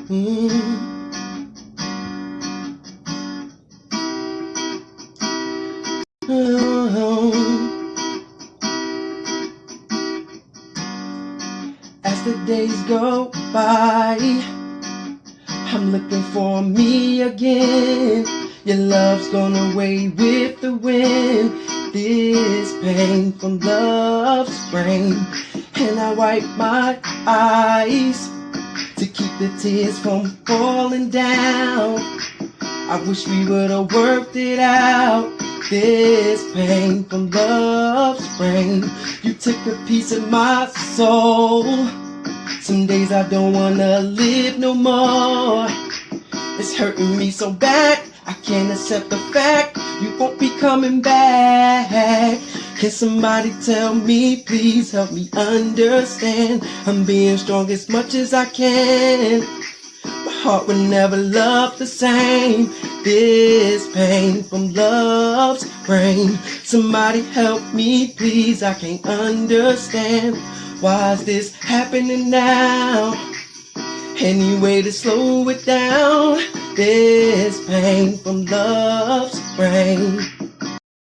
As the days go by, I'm looking for me again. Your love's gone away with the wind. This pain from love's rain, and I wipe my eyes to keep the tears from falling down. I wish we would've worked it out. This pain from love's rain, you took a piece of my soul. Some days I don't wanna live no more. It's hurting me so bad, I can't accept the fact you won't be coming back. Can somebody tell me, please help me understand? I'm being strong as much as I can. My heart will never love the same. This pain from love's rain. Somebody help me, please, I can't understand. Why is this happening now? Any way to slow it down? This pain from love's rain.